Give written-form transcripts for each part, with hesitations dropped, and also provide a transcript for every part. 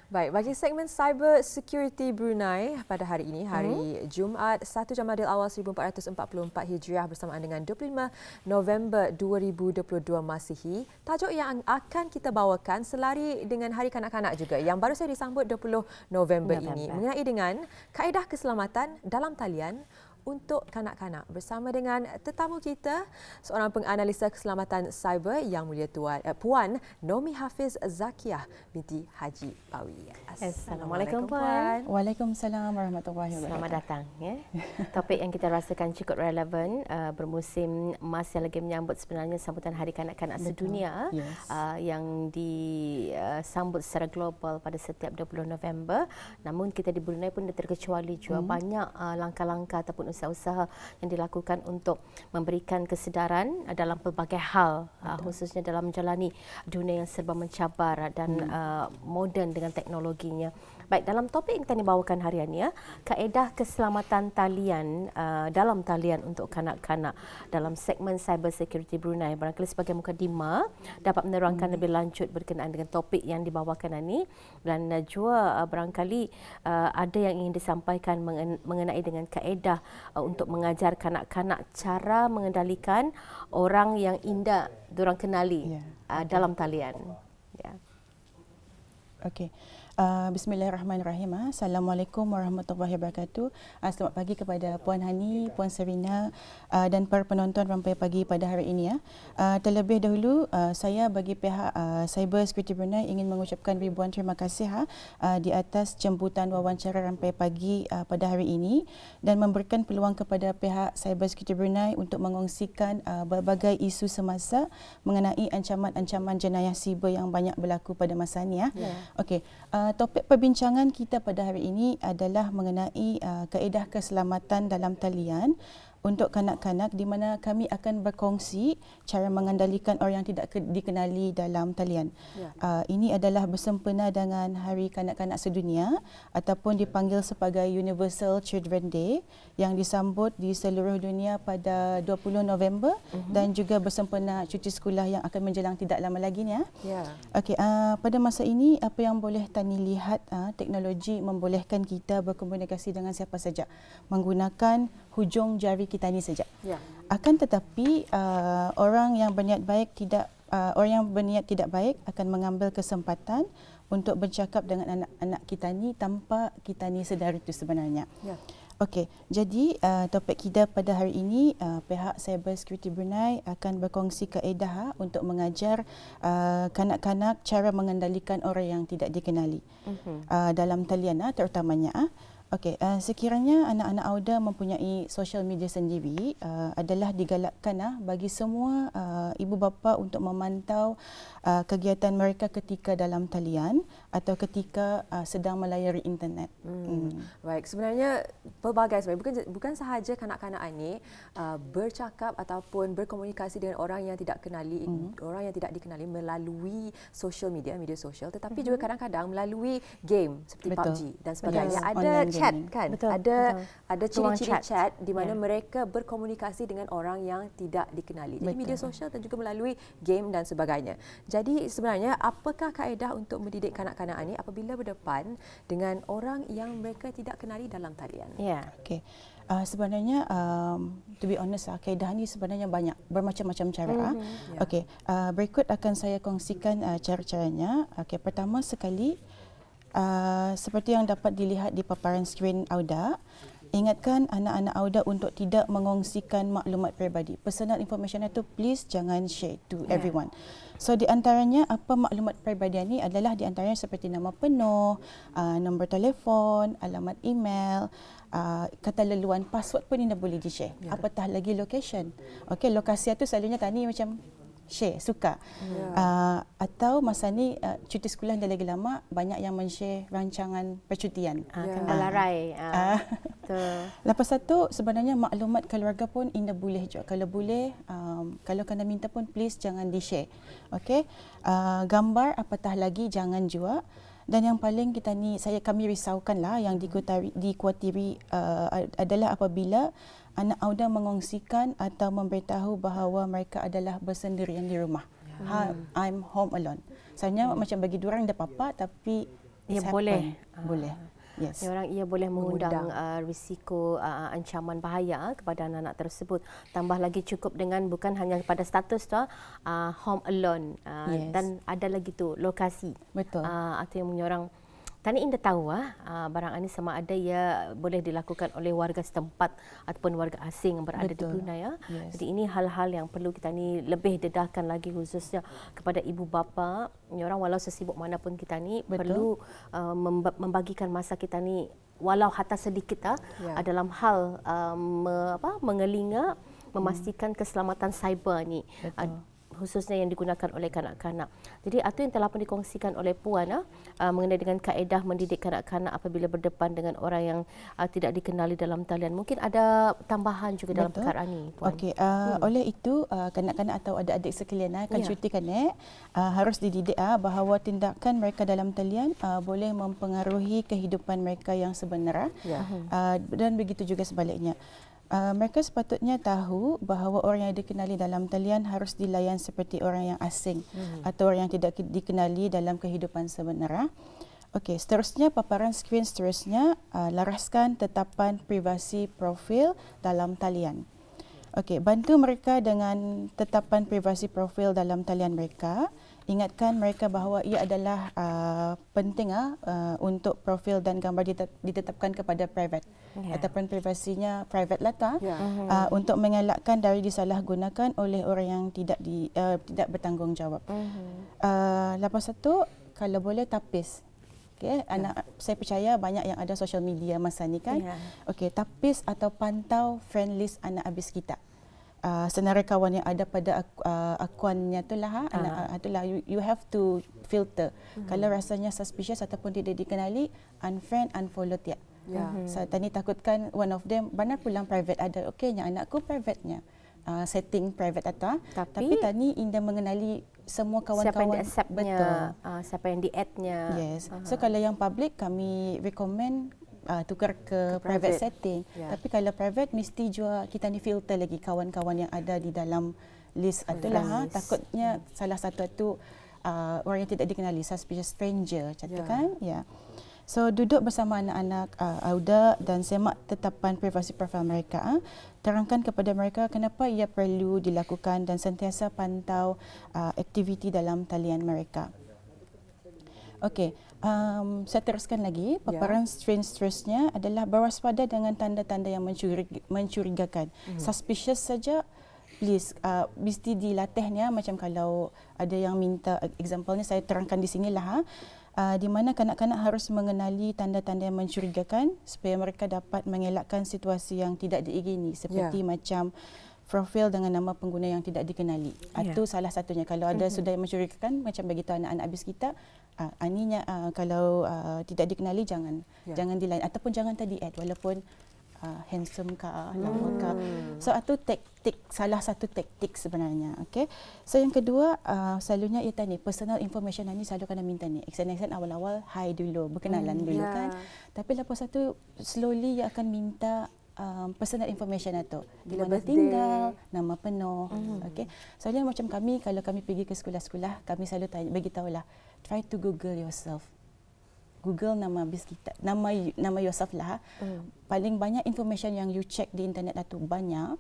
Baik, bagi segmen Cyber Security Brunei pada hari ini, hari Jumaat 1 Jamadil Awal 1444 Hijriah bersamaan dengan 25 November 2022 Masihi. Tajuk yang akan kita bawakan selari dengan Hari Kanak-Kanak juga yang baru saja disambut 20 November ini mengenai dengan kaedah keselamatan dalam talian untuk kanak-kanak bersama dengan tetamu kita, seorang penganalisa keselamatan cyber yang mulia Puan Nomi Hafiz Zakiah binti Haji Pawi. Assalamualaikum Puan. Waalaikumsalam warahmatullahi wabarakatuh. Selamat datang. Topik yang kita rasakan cukup relevan bermusim masih lagi menyambut sebenarnya sambutan Hari Kanak-Kanak Sedunia yang disambut secara global pada setiap 20 November. Namun kita di Brunei pun terkecuali juga banyak langkah-langkah ataupun usaha-usaha yang dilakukan untuk memberikan kesedaran dalam pelbagai hal, khususnya dalam menjalani dunia yang serba mencabar dan moden dengan teknologinya. Baik, dalam topik yang kita bawakan hari ini, kaedah keselamatan talian dalam talian untuk kanak-kanak dalam segmen Cyber Security Brunei. Barangkali sebagai mukadimah dapat menerangkan lebih lanjut berkenaan dengan topik yang dibawakan ini, dan juga barangkali ada yang ingin disampaikan mengenai dengan kaedah untuk mengajar kanak-kanak cara mengendalikan orang yang indah diorang kenali dalam talian. Okey. Bismillahirrahmanirrahim. Assalamualaikum warahmatullahi wabarakatuh. Selamat pagi kepada Puan Hani, Puan Serina dan para penonton Rampai Pagi pada hari ini. Terlebih dahulu, saya bagi pihak Cyber Security Brunei ingin mengucapkan ribuan terima kasih di atas jemputan wawancara Rampai Pagi pada hari ini dan memberikan peluang kepada pihak Cyber Security Brunei untuk mengongsikan berbagai isu semasa mengenai ancaman-ancaman jenayah siber yang banyak berlaku pada masa ini. Okey. Topik perbincangan kita pada hari ini adalah mengenai kaedah keselamatan dalam talian untuk kanak-kanak, di mana kami akan berkongsi cara mengendalikan orang yang tidak dikenali dalam talian. Ini adalah bersempena dengan Hari Kanak-Kanak Sedunia ataupun dipanggil sebagai Universal Children Day yang disambut di seluruh dunia pada 20 November dan juga bersempena cuti sekolah yang akan menjelang tidak lama lagi ni. Okey, pada masa ini apa yang boleh Tani lihat, teknologi membolehkan kita berkomunikasi dengan siapa saja menggunakan hujung jari kita ni saja. Akan tetapi orang yang berniat tidak baik akan mengambil kesempatan untuk bercakap dengan anak-anak kita ni tanpa kita ni sedar itu sebenarnya. Okey, jadi topik kita pada hari ini, pihak Cyber Security Brunei akan berkongsi kaedah untuk mengajar kanak-kanak cara mengendalikan orang yang tidak dikenali dalam talian terutamanya. Okey, sekiranya anak-anak Auda mempunyai social media sendiri, adalah digalakkan bagi semua ibu bapa untuk memantau kegiatan mereka ketika dalam talian atau ketika sedang melayari internet. Baik, sebenarnya pelbagai sebab bukan sahaja kanak-kanak ini bercakap ataupun berkomunikasi dengan orang yang tidak kenali, orang yang tidak dikenali melalui social media, media sosial, tetapi juga kadang-kadang melalui game seperti PUBG dan sebagainya. Ada chat kan? Ada ciri-ciri chat di mana mereka berkomunikasi dengan orang yang tidak dikenali. Jadi media sosial dan juga melalui game dan sebagainya. Jadi sebenarnya apakah kaedah untuk mendidik kanak-kanak ini apabila berdepan dengan orang yang mereka tidak kenali dalam talian? Okey. Sebenarnya to be honest, kaedah ni sebenarnya banyak, bermacam-macam cara. Okey, berikut akan saya kongsikan cara-caranya. Okey, pertama sekali, seperti yang dapat dilihat di paparan skrin Auda, ingatkan anak-anak Auda untuk tidak mengongsikan maklumat peribadi. Personal information itu please jangan share to everyone. So di antaranya apa maklumat peribadian ni adalah di antaranya seperti nama penuh, nombor telefon, alamat email, kata laluan, password pun tidak boleh di-share. Apatah lagi location. Okey, lokasi itu selalunya Tani macam share, suka. Atau masa ni cuti sekolah dah lagi lama, banyak yang men-share rancangan percutian. Akan berlarai. Lepas satu, sebenarnya maklumat keluarga pun indah boleh juga. Kalau boleh, kalau kena minta pun please jangan di-share. Okey. Gambar apatah lagi jangan juga. Dan yang paling kami risaukanlah yang dikuatiri adalah apabila anak Auda mengongsikan atau memberitahu bahawa mereka adalah bersendirian di rumah. I'm home alone. Sebenarnya macam bagi diorang dah papa tapi Ya, boleh. Boleh. Yes. Ia boleh mengundang risiko ancaman bahaya kepada anak-anak tersebut. Tambah lagi cukup dengan bukan hanya pada status tu home alone dan ada lagi tu lokasi. Betul. Atau yang menyorang. Tani Indah tahu barang ini sama ada ia boleh dilakukan oleh warga setempat ataupun warga asing yang berada di Brunei. Yes. Jadi ini hal-hal yang perlu kita ni lebih dedahkan lagi khususnya kepada ibu bapa. Orang walau sesibuk manapun kita ni perlu membagikan masa kita ni walau hatta sedikit dalam hal mengelinga memastikan keselamatan cyber ni. Khususnya yang digunakan oleh kanak-kanak. Jadi itu yang telah pun dikongsikan oleh Puan mengenai dengan kaedah mendidik kanak-kanak apabila berdepan dengan orang yang tidak dikenali dalam talian. Mungkin ada tambahan juga dalam perkara ini, Puan. Okey, oleh itu kanak-kanak atau adik-adik sekalian akan cutikan harus dididik bahawa tindakan mereka dalam talian boleh mempengaruhi kehidupan mereka yang sebenar dan begitu juga sebaliknya. Mereka sepatutnya tahu bahawa orang yang dikenali dalam talian harus dilayan seperti orang yang asing atau orang yang tidak dikenali dalam kehidupan sebenar. Okey, seterusnya paparan skrin seterusnya laraskan tetapan privasi profil dalam talian. Okey, bantu mereka dengan tetapan privasi profil dalam talian mereka. Ingatkan mereka bahawa ia adalah penting untuk profil dan gambar ditetapkan kepada private ataupun privasinya private lah untuk mengelakkan dari disalahgunakan oleh orang yang tidak bertanggungjawab. Lepas itu kalau boleh tapis. Okay, saya percaya banyak yang ada social media masa ni kan. Okey, tapis atau pantau friend list anak habis kita. Senarai kawan yang ada pada akuannya itulah itulah you have to filter. Kalau rasanya suspicious ataupun tidak dikenali, unfriend, unfollow tiap. So tadi takutkan one of them benar pulang private ada okeynya anakku private-nya setting private atau tapi tadi Indah mengenali semua kawan-kawan siapa yang siapa yang di-add-nya. Yes. So kalau yang public kami recommend tukar ke private setting. Tapi kalau private mesti juga kita ni filter lagi kawan-kawan yang ada di dalam list itulah takutnya salah satu itu orang yang tidak dikenali suspicious stranger kan so duduk bersama anak-anak Auda dan semak tetapan privasi profil mereka. Terangkan kepada mereka kenapa ia perlu dilakukan dan sentiasa pantau aktiviti dalam talian mereka. Okey, saya teruskan lagi. Paparan strain seterusnya adalah berwaspada dengan tanda-tanda yang mencurigakan. Suspicious saja, please mesti dilatihnya. Macam kalau ada yang minta, example-nya saya terangkan di sinilah. Di mana kanak-kanak harus mengenali tanda-tanda yang mencurigakan supaya mereka dapat mengelakkan situasi yang tidak diingini seperti macam profil dengan nama pengguna yang tidak dikenali. Itu salah satunya. Kalau ada sudah mencurigakan macam begitu anak-anak habis kita aninya kalau tidak dikenali jangan dilayan ataupun jangan tadi add walaupun handsome lama so itu taktik salah satu taktik sebenarnya. Okey, so yang kedua selalunya ia tanya personal information ni selalu kena minta ni extend awal-awal hi dulu berkenalan dulu kan, tapi lepas itu slowly ia akan minta personal information itu di mana tinggal, nama penuh. Okey, soalnya macam kami kalau kami pergi ke sekolah-sekolah kami selalu tanya beritahulah try to google yourself. Google nama habis kita, nama yourself lah. Paling banyak information yang you check di internet itu banyak.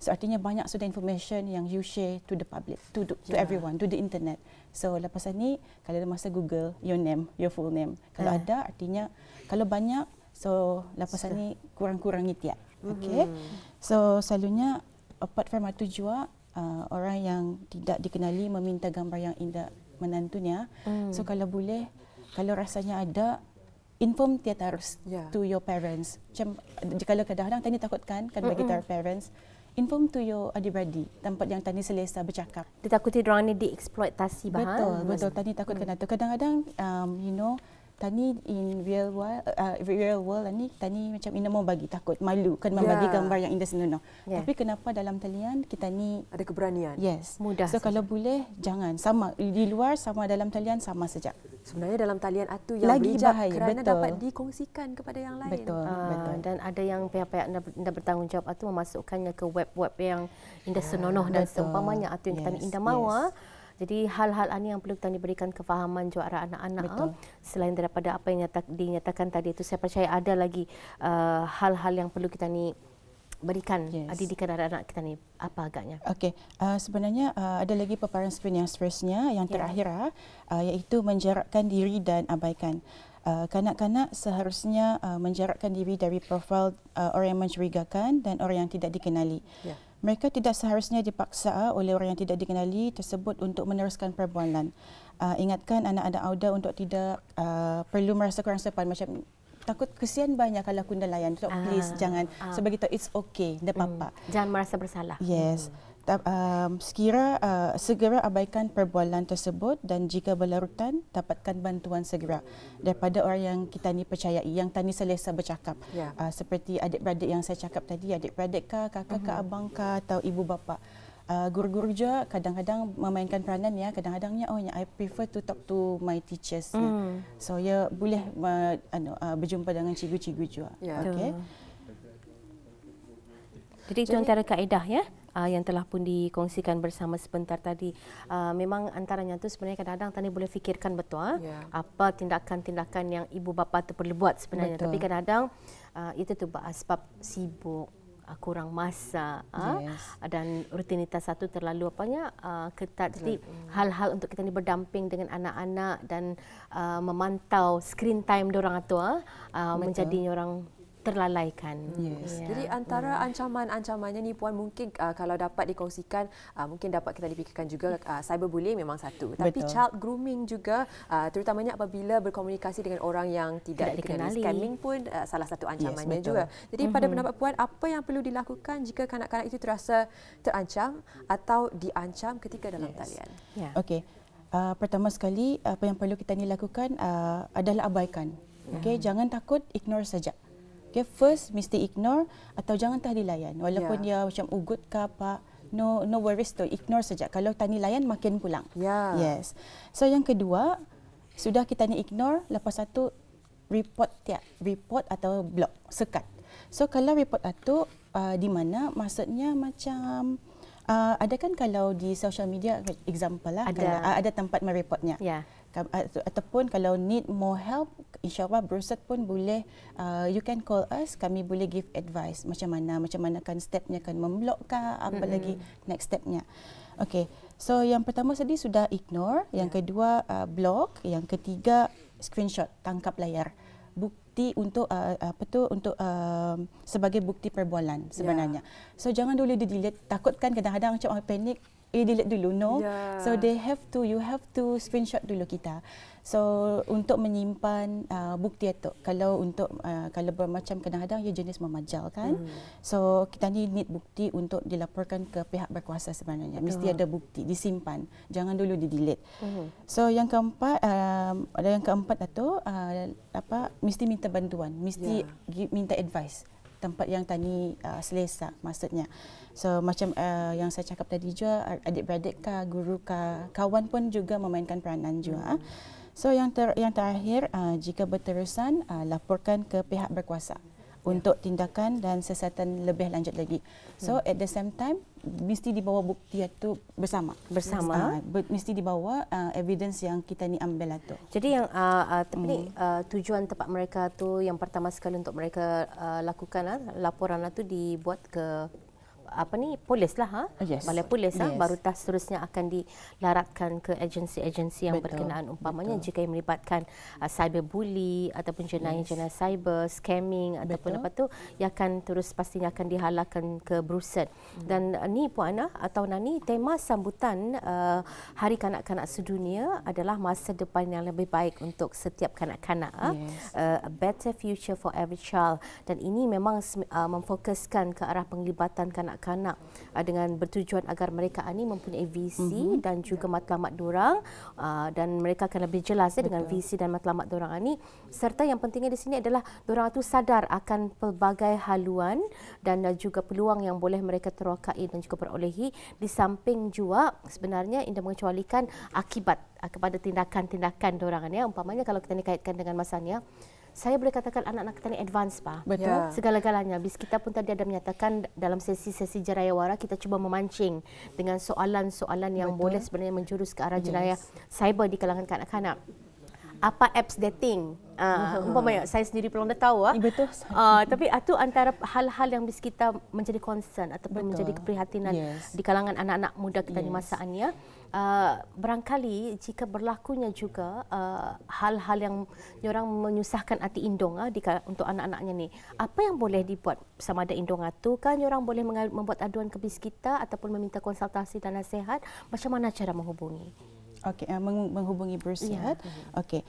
So artinya banyak sudah information yang you share to the public, to everyone, to the internet. So lepas ni kalau ada masa Google your name, your full name. Kalau ada artinya kalau banyak so lepas ni kurang-kurangi tiap. Okay. So selalunya apart from itu juga orang yang tidak dikenali meminta gambar yang indah menantunya. So kalau boleh kalau rasanya ada inform tiap harus to your parents. Macam kalau kadang-kadang tadi takutkan kan bagi our parents inform to your adik-beradik tempat yang tadi selesa bercakap. Ditakuti orang ni dieksploitasi bahan. Betul tadi takutkan itu. Kadang-kadang tani in real world ni tani macam ina mau bagi takut malu kan membagi gambar yang indah senonoh. Tapi kenapa dalam talian kita ni ada keberanian. Yes. Mudah. So kalau boleh jangan sama di luar sama dalam talian sama saja. Sebenarnya dalam talian itu yang lagi bahaya kerana dapat dikongsikan kepada yang lain. Betul. Dan ada yang pihak-pihak indah bertanggungjawab itu memasukkannya ke web-web yang indah senonoh dan seumpamanya itu yang kita indah mahu. Jadi hal-hal ini yang perlu kita berikan kefahaman juga anak-anak. Selain daripada apa yang dinyatakan tadi itu, saya percaya ada lagi hal-hal yang perlu kita berikan didikan anak-anak kita ni. Apa agaknya? Okey, sebenarnya ada lagi paparan screen yang seterusnya, yang terakhir iaitu menjarakkan diri dan abaikan. Kanak-kanak seharusnya menjarakkan diri dari profil orang yang mencurigakan dan orang yang tidak dikenali. Mereka tidak seharusnya dipaksa oleh orang yang tidak dikenali tersebut untuk meneruskan perbualan. Ingatkan anak-anak Auda untuk tidak perlu merasa kurang sopan, macam takut kesian banyak kalau aku dah layan. So, please jangan. Sebegitu, it's okay, dah apa-apa. Jangan merasa bersalah. Yes. Segera abaikan perbualan tersebut dan jika berlarutan, dapatkan bantuan segera daripada orang yang kita ni percayai, yang tani selesa bercakap. Seperti adik-beradik yang saya cakap tadi, adik-beradik kah, kakak kah, abang kah, atau ibu bapa. Guru-guru juga kadang-kadang memainkan peranan ya. Kadang-kadangnya I prefer to talk to my teachers. So ya boleh berjumpa dengan cikgu-cikgu juga. Okay. Jadi itu antara kaedah ya. Yang telah pun dikongsikan bersama sebentar tadi. Memang antaranya tu sebenarnya kadang-kadang tani boleh fikirkan betul apa tindakan-tindakan yang ibu bapa tu perlu buat sebenarnya. Tapi kadang-kadang itu tu sebab sibuk, kurang masa dan rutinitas satu terlalu ketat. Jadi hal-hal untuk kita ni berdamping dengan anak-anak dan memantau screen time diorang tu menjadi orang terlalaikan. Jadi antara ancaman-ancamannya ni Puan, mungkin kalau dapat dikongsikan, mungkin dapat kita dipikirkan juga cyberbullying memang satu. Tapi child grooming juga, terutamanya apabila berkomunikasi dengan orang yang tidak dikenali. Scamming pun salah satu ancamannya juga. Jadi pada pendapat Puan, apa yang perlu dilakukan jika kanak-kanak itu terasa terancam atau diancam ketika dalam talian? Okey. Pertama sekali, apa yang perlu kita ni lakukan adalah abaikan. Okey, jangan takut, ignore saja. Okay, first mesti ignore atau jangan tah dilayan. Walaupun dia macam ugut ke apa, no worries tu, ignore saja. Kalau tani layan makin pulang. Yes. So yang kedua, sudah kita ni ignore, lepas satu report atau block, sekat. So kalau report itu di mana, maksudnya macam ada kan kalau di social media example lah, ada tempat mereportnya. Ataupun kalau need more help, insyaAllah Brusat pun boleh, you can call us, kami boleh give advice macam mana kan stepnya, kan memblok kah, apa lagi next stepnya. Okay, so yang pertama tadi sudah ignore, yang kedua block, yang ketiga screenshot, tangkap layar. Bukti untuk untuk sebagai bukti perbualan sebenarnya. So jangan dulu di-delete, takutkan kadang-kadang macam panik, delete dulu, no. So you have to screenshot dulu kita. So untuk menyimpan bukti itu, kalau bermacam kadang-kadang ia jenis memajal kan. So kita ni need bukti untuk dilaporkan ke pihak berkuasa sebenarnya. Mesti ada bukti disimpan, jangan dulu di-delete. So yang keempat, itu mesti minta bantuan, mesti minta advice tempat yang tani selesa maksudnya. So macam yang saya cakap tadi juga, adik-beradik kah, guru kah, kawan pun juga memainkan peranan juga. So yang terakhir, jika berterusan, laporkan ke pihak berkuasa untuk tindakan dan siasatan lebih lanjut lagi. So at the same time, mesti dibawa bukti itu bersama. Mesti dibawa evidence yang kita ni ambil itu. Jadi yang tujuan tempat mereka tu yang pertama sekali untuk mereka lakukan laporan itu dibuat ke polis lah, balai polis baru seterusnya akan dilaratkan ke agensi-agensi yang berkenaan, umpamanya jika yang melibatkan cyberbully ataupun jenayah-jenayah cyber, scamming ataupun apa tu, yang akan terus pastinya akan dihalalkan ke Brusat. Dan ni Puan atau Nani, tema sambutan Hari Kanak-kanak Sedunia adalah masa depan yang lebih baik untuk setiap kanak-kanak, a better future for every child. Dan ini memang memfokuskan ke arah penglibatan kanak-kanak dengan bertujuan agar mereka ini mempunyai visi dan juga matlamat diorang, dan mereka akan lebih jelas dengan visi dan matlamat diorang ini. Serta yang pentingnya di sini adalah diorang itu sadar akan pelbagai haluan dan juga peluang yang boleh mereka terokai dan juga perolehi, di samping juga sebenarnya tidak mengecualikan akibat kepada tindakan-tindakan diorang ini. Umpamanya kalau kita kaitkan dengan masanya, saya boleh katakan anak-anak kita ni advance, Pak. Betul. Ya. Segala-galanya. Bis kita pun tadi ada menyatakan dalam sesi-sesi jerayawara kita cuba memancing dengan soalan-soalan yang boleh sebenarnya menjurus ke arah jenayah cyber di kalangan kanak-kanak. Apa apps dating? Umpamanya saya sendiri belum dah tahu. Betul. Tapi itu antara hal-hal yang bis kita menjadi concern ataupun menjadi keprihatinan di kalangan anak-anak muda kita di masaannya. Barangkali jika berlakunya juga hal-hal yang orang menyusahkan hati indong untuk anak-anaknya ni, apa yang boleh dibuat? Sama ada indong itu kan orang boleh membuat aduan ke bis kita ataupun meminta konsultasi dan nasihat. Macam mana cara menghubungi? Okey, menghubungi bersihat. Okey.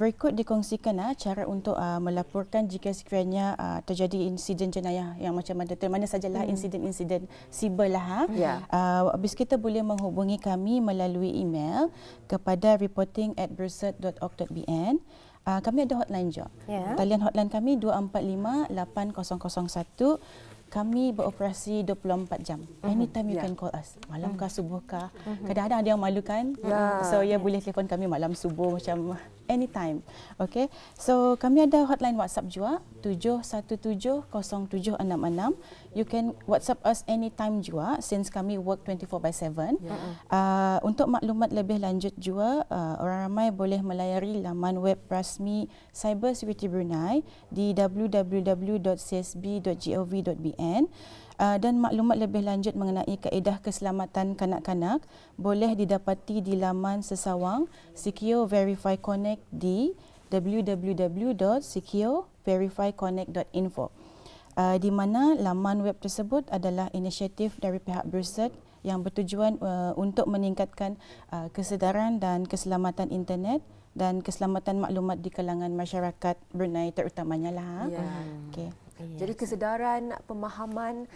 Berikut dikongsikan cara untuk melaporkan jika sekiranya terjadi insiden jenayah yang macam mana sajalah insiden-insiden siber lah. Habis kita boleh menghubungi kami melalui email kepada reporting@bersert.org.bn. Kami ada hotline juga. Talian hotline kami 245-8001. Kami beroperasi 24 jam. Anytime you can call us. Malam kah, subuh kah. Kadang-kadang ada yang malu kan. So, boleh telefon kami malam, subuh, macam anytime. Okay. So, kami ada hotline WhatsApp juga. 7170766. You can WhatsApp us anytime juga since kami work 24/7. Untuk maklumat lebih lanjut juga, orang ramai boleh melayari laman web rasmi Cyber Security Brunei di www.csb.gov.bn. Dan maklumat lebih lanjut mengenai kaedah keselamatan kanak-kanak boleh didapati di laman sesawang Secure Verify Connect di www.secureverifyconnect.info, di mana laman web tersebut adalah inisiatif dari pihak Bersert yang bertujuan untuk meningkatkan kesedaran dan keselamatan internet dan keselamatan maklumat di kalangan masyarakat Brunei terutamanya lah. Okay. Jadi kesedaran, pemahaman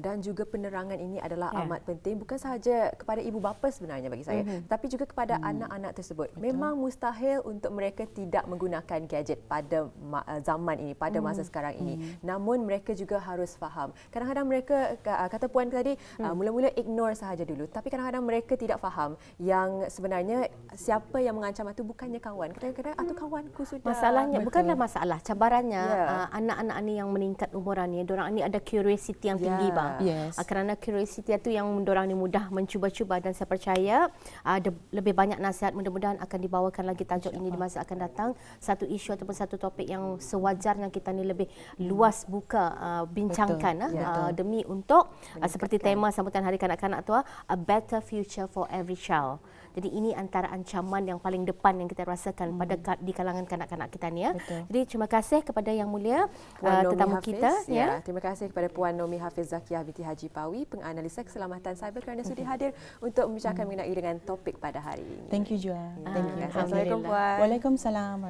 dan juga penerangan ini adalah amat penting, bukan sahaja kepada ibu bapa sebenarnya bagi saya, tapi juga kepada anak-anak tersebut. Memang mustahil untuk mereka tidak menggunakan gadget pada zaman ini, pada masa sekarang ini. Namun mereka juga harus faham. Kadang-kadang mereka, kata Puan tadi, mula-mula ignore sahaja dulu, tapi kadang-kadang mereka tidak faham yang sebenarnya siapa yang mengancam itu bukannya kawan. Kadang-kadang atau kawanku sudah. Masalahnya bukanlah masalah, cabarannya anak-anak ni yang meningkat umuran ni, dorang ni ada curiosity yang tinggi, bang. Kerana curiosity itu yang dorang ni mudah mencuba-cuba, dan saya percaya ada lebih banyak nasihat, mudah-mudahan akan dibawakan lagi tajuk ini di masa akan datang. Satu isu ataupun satu topik yang sewajarnya kita ni lebih luas buka bincangkan demi untuk seperti tema sambutan Hari Kanak-kanak tu, a better future for every child. Jadi ini antara ancaman yang paling depan yang kita rasakan pada di kalangan kanak-kanak kita ni. Jadi terima kasih kepada Yang Mulia tetamu kita. Terima kasih kepada Puan Nomi Hafiz Zakiah binti Haji Pawi, penganalisa keselamatan cyber, kerana sudi hadir untuk membicarakan mengenai dengan topik pada hari ini. Thank you, Jua. Assalamualaikum Puan. Waalaikumsalam.